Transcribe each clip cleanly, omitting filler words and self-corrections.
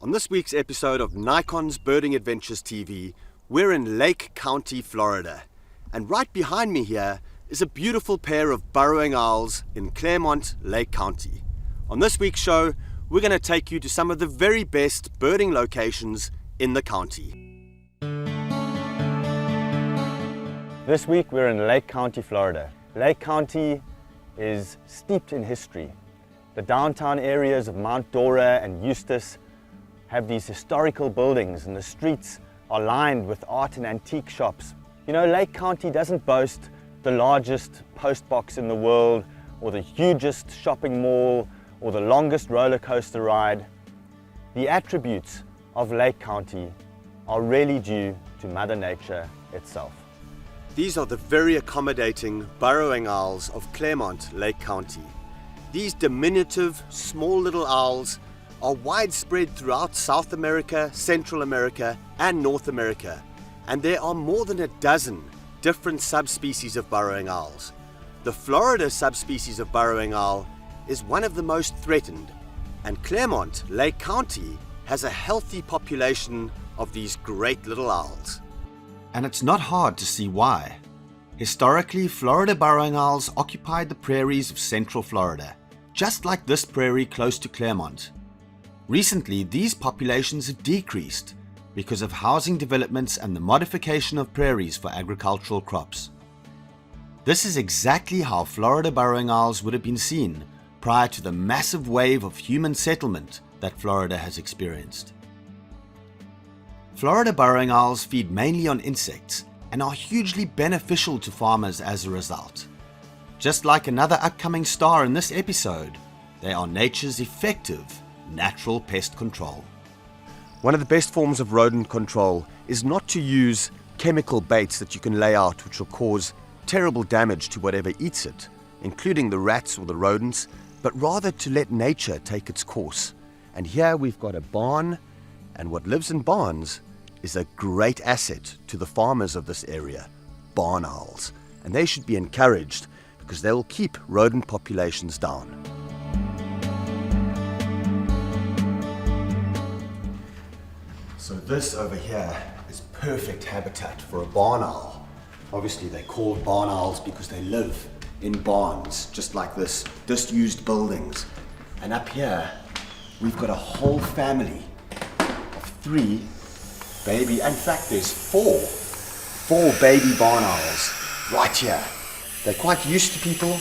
On this week's episode of Nikon's Birding Adventures TV, we're in Lake County, Florida. And right behind me here is a beautiful pair of burrowing owls in Claremont, Lake County. On this week's show, we're going to take you to some of the very best birding locations in the county. This week we're in Lake County, Florida. Lake County is steeped in history. The downtown areas of Mount Dora and Eustis have these historical buildings, and the streets are lined with art and antique shops. You know, Lake County doesn't boast the largest post box in the world, or the hugest shopping mall, or the longest roller coaster ride. The attributes of Lake County are really due to Mother Nature itself. These are the very accommodating burrowing owls of Claremont, Lake County. These diminutive, small little owls are widespread throughout South America, Central America, and North America, and there are more than a dozen different subspecies of burrowing owls. The Florida subspecies of burrowing owl is one of the most threatened, and Claremont, Lake County, has a healthy population of these great little owls. And it's not hard to see why. Historically, Florida burrowing owls occupied the prairies of Central Florida, just like this prairie close to Claremont. Recently, these populations have decreased because of housing developments and the modification of prairies for agricultural crops. This is exactly how Florida burrowing owls would have been seen prior to the massive wave of human settlement that Florida has experienced. Florida burrowing owls feed mainly on insects and are hugely beneficial to farmers as a result. Just like another upcoming star in this episode, they are nature's effective natural pest control. One of the best forms of rodent control is not to use chemical baits that you can lay out which will cause terrible damage to whatever eats it, including the rats or the rodents, but rather to let nature take its course. And here we've got a barn, and what lives in barns is a great asset to the farmers of this area, barn owls. And they should be encouraged because they will keep rodent populations down. So this over here is perfect habitat for a barn owl. Obviously they're called barn owls because they live in barns, just like this, disused buildings. And up here, we've got a whole family of 3 baby, in fact there's 4 baby barn owls right here. They're quite used to people.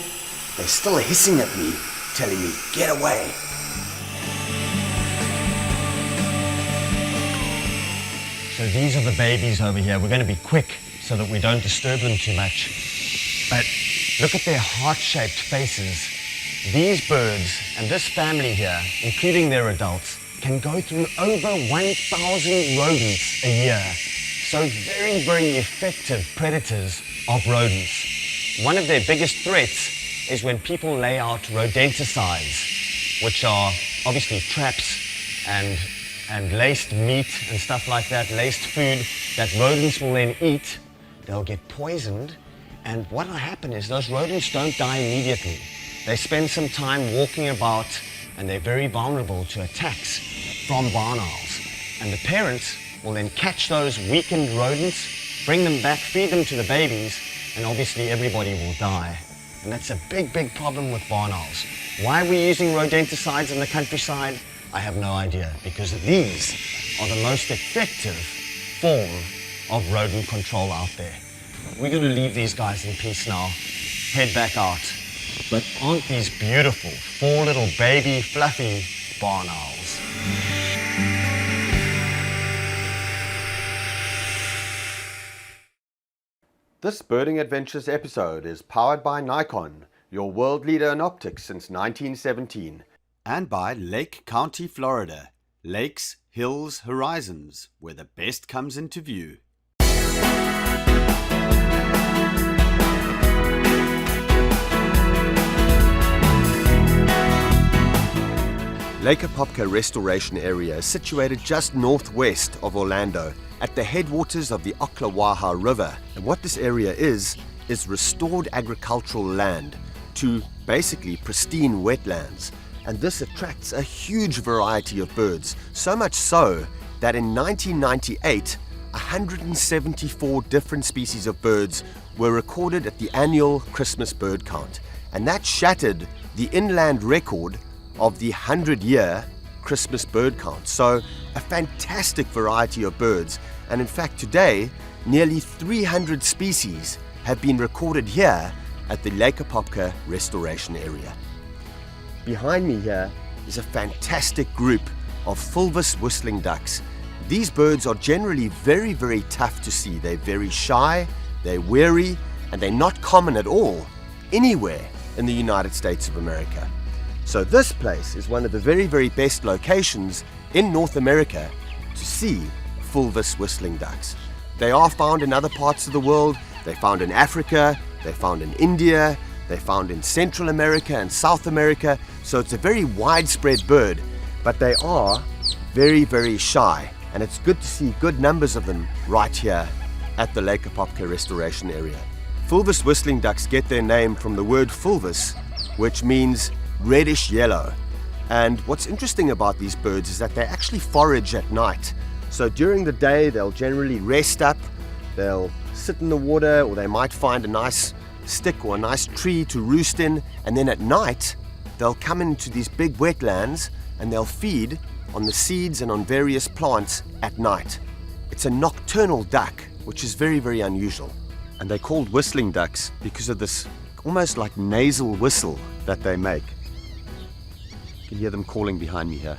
They're still hissing at me, telling me, get away. So these are the babies over here. We're going to be quick so that we don't disturb them too much. But look at their heart-shaped faces. These birds and this family here, including their adults, can go through over 1,000 rodents a year. So very, very effective predators of rodents. One of their biggest threats is when people lay out rodenticides, which are obviously traps and laced meat and stuff like that, laced food that rodents will then eat. They'll get poisoned, and what will happen is those rodents don't die immediately. They spend some time walking about, and they're very vulnerable to attacks from barn owls. And the parents will then catch those weakened rodents, bring them back, feed them to the babies, and obviously everybody will die. And that's a big, big problem with barn owls. Why are we using rodenticides in the countryside? I have no idea, because these are the most effective form of rodent control out there. We're going to leave these guys in peace now, head back out. But aren't these beautiful 4 little baby fluffy barn owls? This Birding Adventures episode is powered by Nikon, your world leader in optics since 1917. And by Lake County, Florida. Lakes, hills, horizons, where the best comes into view. Lake Apopka Restoration Area is situated just northwest of Orlando at the headwaters of the Ocklawaha River. And what this area is restored agricultural land to basically pristine wetlands. and this attracts a huge variety of birds, so much so that in 1998, 174 different species of birds were recorded at the annual Christmas bird count, and that shattered the inland record of the 100-year Christmas bird count. So a fantastic variety of birds, and in fact today nearly 300 species have been recorded here at the Lake Apopka Restoration Area. Behind me here is a fantastic group of fulvous whistling ducks. These birds are generally very, very tough to see. They're very shy, they're wary, and they're not common at all anywhere in the United States of America. So this place is one of the very, very best locations in North America to see fulvous whistling ducks. They are found in other parts of the world. They're found in Africa, they're found in India, they're found in Central America and South America. So it's a very widespread bird, but they are very, very shy. And it's good to see good numbers of them right here at the Lake Apopka Restoration Area. Fulvous whistling ducks get their name from the word fulvous, which means reddish yellow. And what's interesting about these birds is that they actually forage at night. So during the day, they'll generally rest up, they'll sit in the water, or they might find a nice stick or a nice tree to roost in. And then at night, they'll come into these big wetlands and they'll feed on the seeds and on various plants at night. It's a nocturnal duck, which is very, very unusual. And they're called whistling ducks because of this almost like nasal whistle that they make. You can hear them calling behind me here.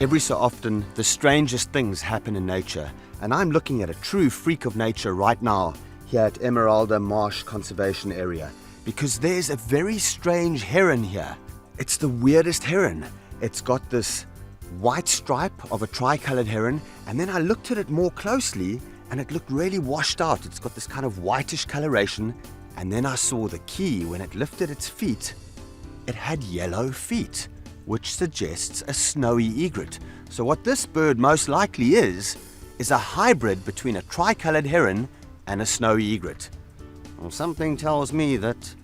Every so often, the strangest things happen in nature, and I'm looking at a true freak of nature right now here at Emeralda Marsh Conservation Area, because there's a very strange heron here. It's the weirdest heron. It's got this white stripe of a tricolored heron, and then I looked at it more closely and it looked really washed out. It's got this kind of whitish coloration, and then I saw the key. When it lifted its feet, it had yellow feet, which suggests a snowy egret. So what this bird most likely is a hybrid between a tricolored heron and a snowy egret. Well, something tells me that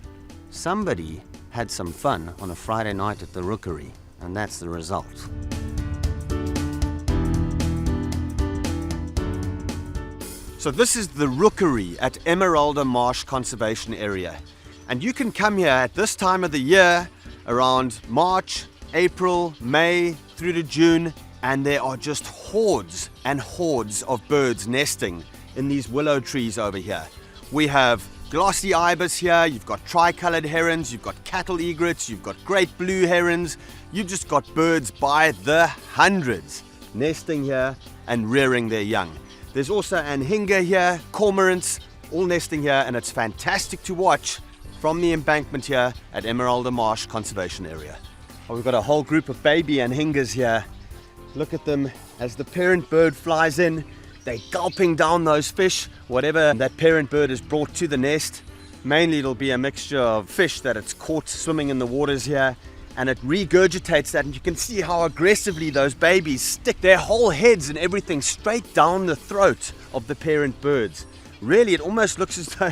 somebody had some fun on a Friday night at the rookery, and that's the result. So this is the rookery at Emeralda Marsh Conservation Area, and you can come here at this time of the year around March, April, May through to June, and there are just hordes and hordes of birds nesting in these willow trees over here. We have glossy ibis here, you've got tricolored herons, you've got cattle egrets, you've got great blue herons. You've just got birds by the hundreds nesting here and rearing their young. There's also anhinga here, cormorants, all nesting here, and it's fantastic to watch from the embankment here at Emeralda Marsh Conservation Area. We've got a whole group of baby anhingas here. Look at them as the parent bird flies in. They're gulping down those fish, whatever that parent bird has brought to the nest. Mainly it'll be a mixture of fish that it's caught swimming in the waters here, and it regurgitates that, and you can see how aggressively those babies stick their whole heads and everything straight down the throat of the parent birds. Really, it almost looks as though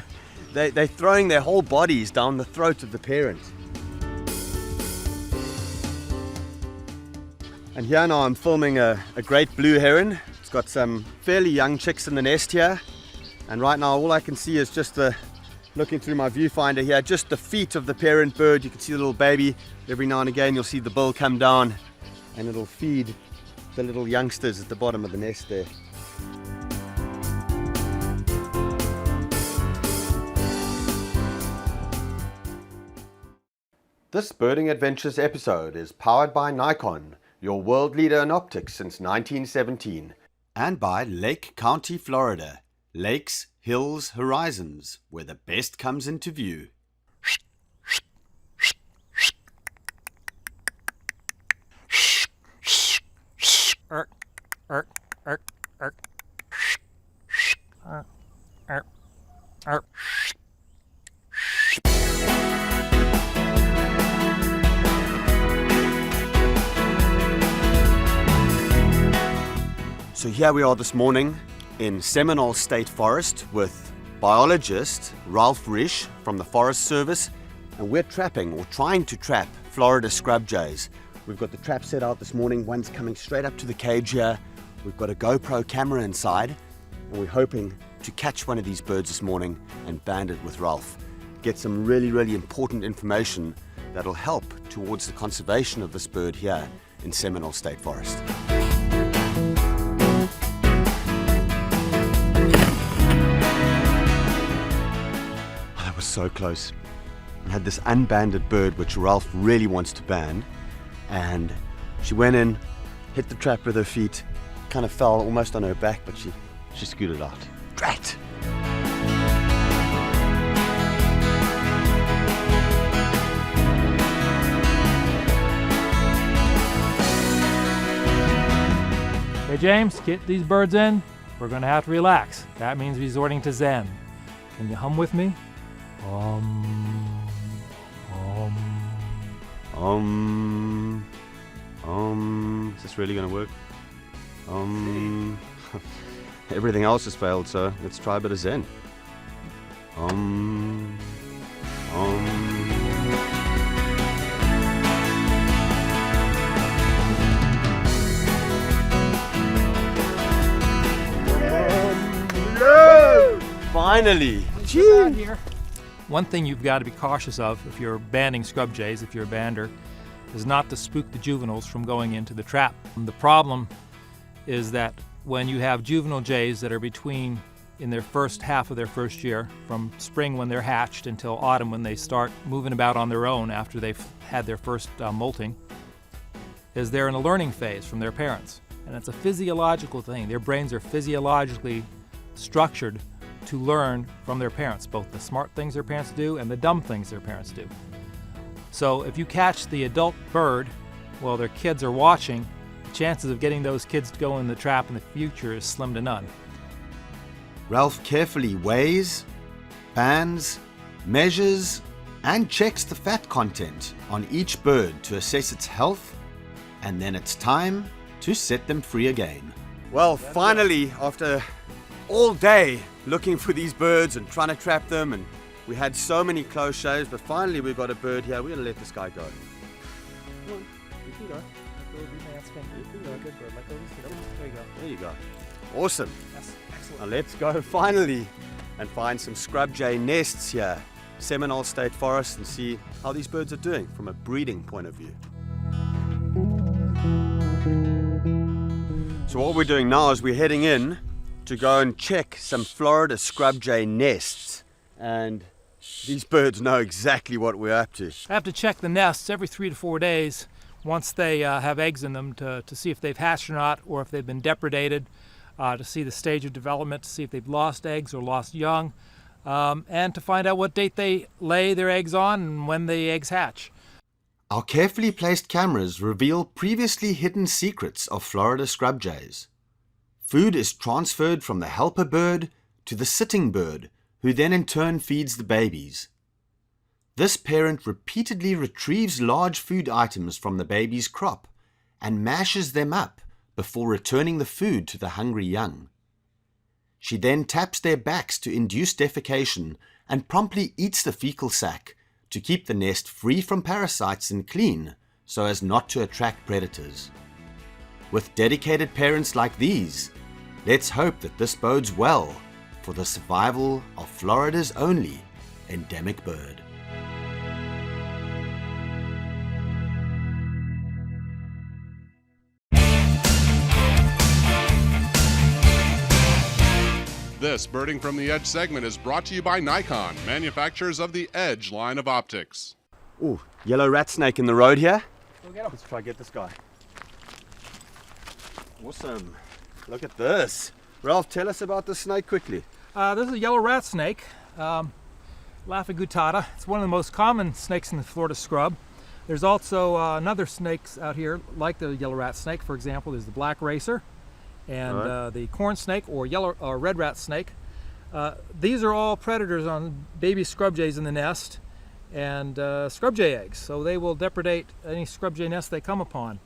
they're throwing their whole bodies down the throat of the parent. And here now I'm filming a great blue heron. It's got some fairly young chicks in the nest here. And right now all I can see is just looking through my viewfinder here, just the feet of the parent bird. You can see the little baby. Every now and again you'll see the bill come down and it'll feed the little youngsters at the bottom of the nest there. This Birding Adventures episode is powered by Nikon, your world leader in optics since 1917, and by Lake County, Florida. Lakes, hills, horizons, where the best comes into view. So here we are this morning in Seminole State Forest with biologist Ralph Risch from the Forest Service, and we're trapping or trying to trap Florida scrub jays. We've got the trap set out this morning. One's coming straight up to the cage here. We've got a GoPro camera inside, and we're hoping to catch one of these birds this morning and band it with Ralph. Get some really important information that'll help towards the conservation of this bird here in Seminole State Forest. That was so close. I had this unbanded bird which Ralph really wants to band, and she went in, hit the trap with her feet, kind of fell almost on her back, but she scooted out. Drat! Hey James, get these birds in. We're going to have to relax. That means resorting to Zen. Can you hum with me? Is this really going to work? Everything else has failed, so let's try a bit of Zen. Finally! Here. One thing you've got to be cautious of if you're banding scrub jays, if you're a bander, is not to spook the juveniles from going into the trap. The problem is that when you have juvenile jays that are between in their first half of their first year, from spring when they're hatched until autumn when they start moving about on their own after they've had their first molting, is they're in a learning phase from their parents. And it's a physiological thing. Their brains are physiologically structured to learn from their parents, both the smart things their parents do and the dumb things their parents do. So if you catch the adult bird while their kids are watching, the chances of getting those kids to go in the trap in the future is slim to none. Ralph carefully weighs, bands, measures, and checks the fat content on each bird to assess its health, and then it's time to set them free again. Well, finally, after all day looking for these birds and trying to trap them, and we had so many close shaves, but finally we've got a bird here. We're going to let this guy go. Come on, you can go. There you go. Awesome. Yes, excellent. Now let's go finally and find some scrub jay nests here, Seminole State Forest, and see how these birds are doing from a breeding point of view. So what we're doing now is we're heading in to go and check some Florida scrub jay nests, and these birds know exactly what we're up to. I have to check the nests every 3 to 4 days once they have eggs in them to see if they've hatched or not, or if they've been depredated, to see the stage of development, to see if they've lost eggs or lost young, and to find out what date they lay their eggs on and when the eggs hatch. Our carefully placed cameras reveal previously hidden secrets of Florida scrub jays. Food is transferred from the helper bird to the sitting bird, who then in turn feeds the babies. This parent repeatedly retrieves large food items from the baby's crop and mashes them up before returning the food to the hungry young. She then taps their backs to induce defecation and promptly eats the fecal sac to keep the nest free from parasites and clean so as not to attract predators. With dedicated parents like these, let's hope that this bodes well for the survival of Florida's only endemic bird. This Birding from the Edge segment is brought to you by Nikon, manufacturers of the Edge line of optics. Ooh, yellow rat snake in the road here. Go get 'em. Let's try to get this guy. Awesome. Look at this. Ralph, tell us about the snake quickly. This is a yellow rat snake, Laphagutata. It's one of the most common snakes in the Florida scrub. There's also another snakes out here like the yellow rat snake. For example, there's the black racer and the corn snake or yellow or red rat snake. These are all predators on baby scrub jays in the nest and scrub jay eggs, so they will depredate any scrub jay nest they come upon.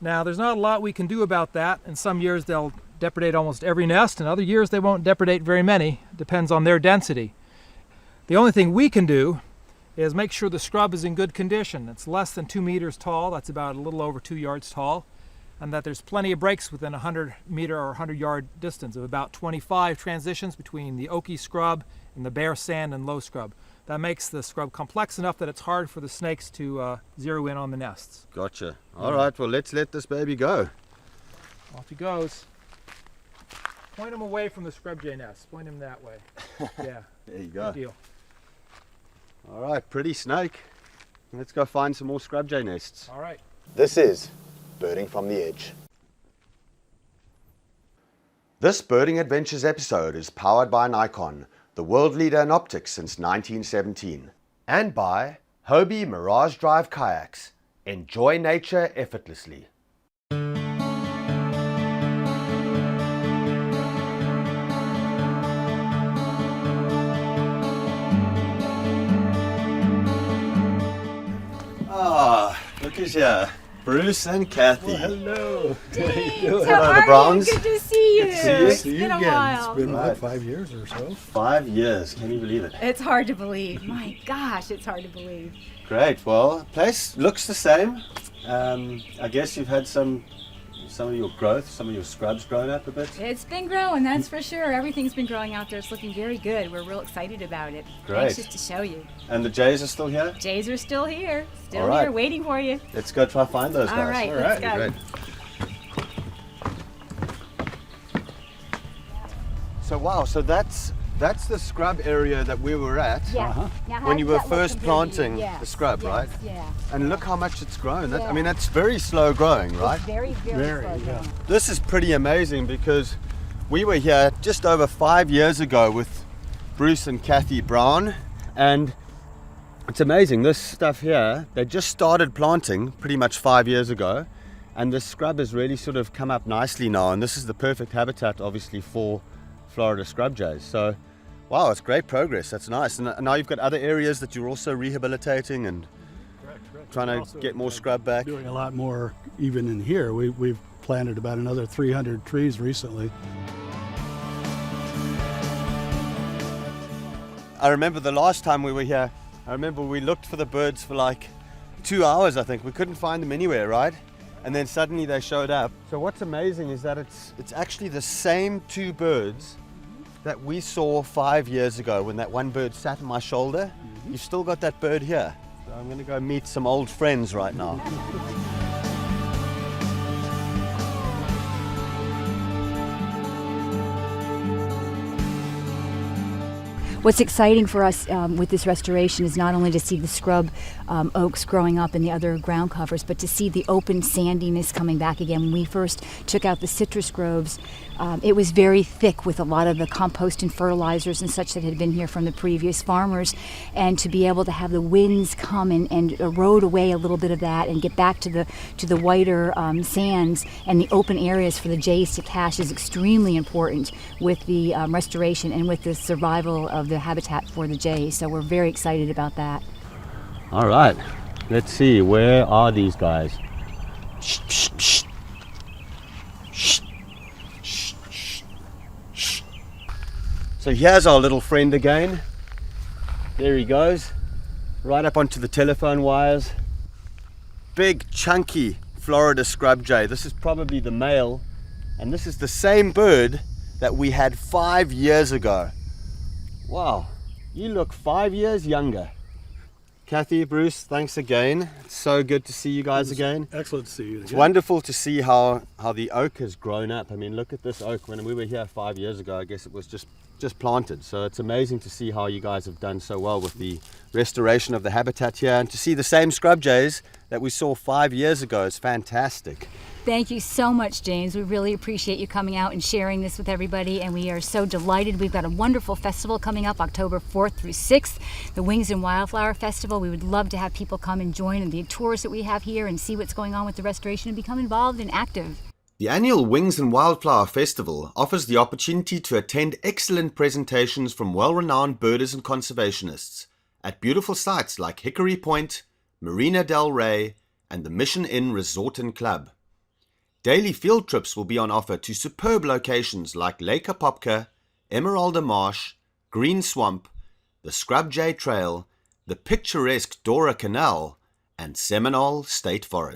Now, there's not a lot we can do about that. In some years they'll depredate almost every nest, and other years they won't depredate very many. Depends on their density. The only thing we can do is make sure the scrub is in good condition. It's less than 2 meters tall, that's about a little over 2 yards tall, and that there's plenty of breaks within a 100-meter or 100-yard distance of about 25 transitions between the oaky scrub and the bare sand and low scrub. That makes the scrub complex enough that it's hard for the snakes to zero in on the nests. Gotcha. All right, well, let's let this baby go. Off he goes. Point him away from the scrub jay nest. Point him that way. Yeah. There you go. Good deal. All right, pretty snake. Let's go find some more scrub jay nests. All right. This is Birding from the Edge. This Birding Adventures episode is powered by Nikon, the world leader in optics since 1917. And by Hobie Mirage Drive Kayaks. Enjoy nature effortlessly. Look who's here. Bruce and Kathy. Well, hello. Hello, How the are Browns. you? Good to see you. Good to see you. It's See you been a again. while. It's been Right. what, 5 years or so? 5 years, can you believe it? It's hard to believe. My gosh, it's hard to believe. Great, well, the place looks the same. I guess you've had some of your growth, some of your scrubs grown up a bit. It's been growing, that's for sure. Everything's been growing out there. It's looking very good. We're real excited about it. Great. Anxious to show you. And the jays are still here? Jays are still here. Still All right. here, waiting for you. Let's go try find those guys. All right, let's go. Great. So wow, so that's the scrub area that we were at. Yeah. Uh-huh. Now, how When you does were that look first compared to you? planting Yes, the scrub, yes, right? Yeah. And look how much it's grown. I Yeah. mean, that's very slow growing, right? It's very, very, Very, slow yeah. growing. This is pretty amazing because we were here just over 5 years ago with Bruce and Kathy Brown, and it's amazing. This stuff here, they just started planting pretty much 5 years ago, and the scrub has really sort of come up nicely now, and this is the perfect habitat obviously for Florida scrub jays. So wow, it's great progress. That's nice. And now you've got other areas that you're also rehabilitating and trying to Also, get more scrub back. Doing a lot more even in here. We've planted about another 300 trees recently. I remember the last time we were here, I remember we looked for the birds for like 2 hours, I think. We couldn't find them anywhere, right? And then suddenly they showed up. So what's amazing is that it's actually the same two birds that we saw 5 years ago when that one bird sat on my shoulder. You've still got that bird here. So I'm going to go meet some old friends right now. What's exciting for us with this restoration is not only to see the scrub oaks growing up in the other ground covers, but to see the open sandiness coming back again. When we first took out the citrus groves, it was very thick with a lot of the compost and fertilizers and such that had been here from the previous farmers. And to be able to have the winds come and erode away a little bit of that and get back to the whiter sands and the open areas for the jays to cache is extremely important with the restoration and with the survival of the habitat for the jays. So we're very excited about that. All right, let's see, where are these guys? So here's our little friend again. There he goes, right up onto the telephone wires. Big chunky Florida scrub jay. This is probably the male, and this is the same bird that we had 5 years ago. Wow, you look 5 years younger. Kathy, Bruce, thanks again. It's so good to see you guys again. Excellent to see you It's again. wonderful to see how the oak has grown up. I mean, look at this oak. When we were here 5 years ago, I guess it was just planted. So it's amazing to see how you guys have done so well with the restoration of the habitat here, and to see the same scrub jays that we saw 5 years ago is fantastic. Thank you so much, James. We really appreciate you coming out and sharing this with everybody, and we are so delighted. We've got a wonderful festival coming up October 4th through 6th, the Wings and Wildflower Festival. We would love to have people come and join in the tours that we have here and see what's going on with the restoration and become involved and active. The annual Wings and Wildflower Festival offers the opportunity to attend excellent presentations from well-renowned birders and conservationists at beautiful sites like Hickory Point, Marina del Rey, and the Mission Inn Resort and Club. Daily field trips will be on offer to superb locations like Lake Apopka, Emeralda Marsh, Green Swamp, the Scrub Jay Trail, the picturesque Dora Canal, and Seminole State Forest.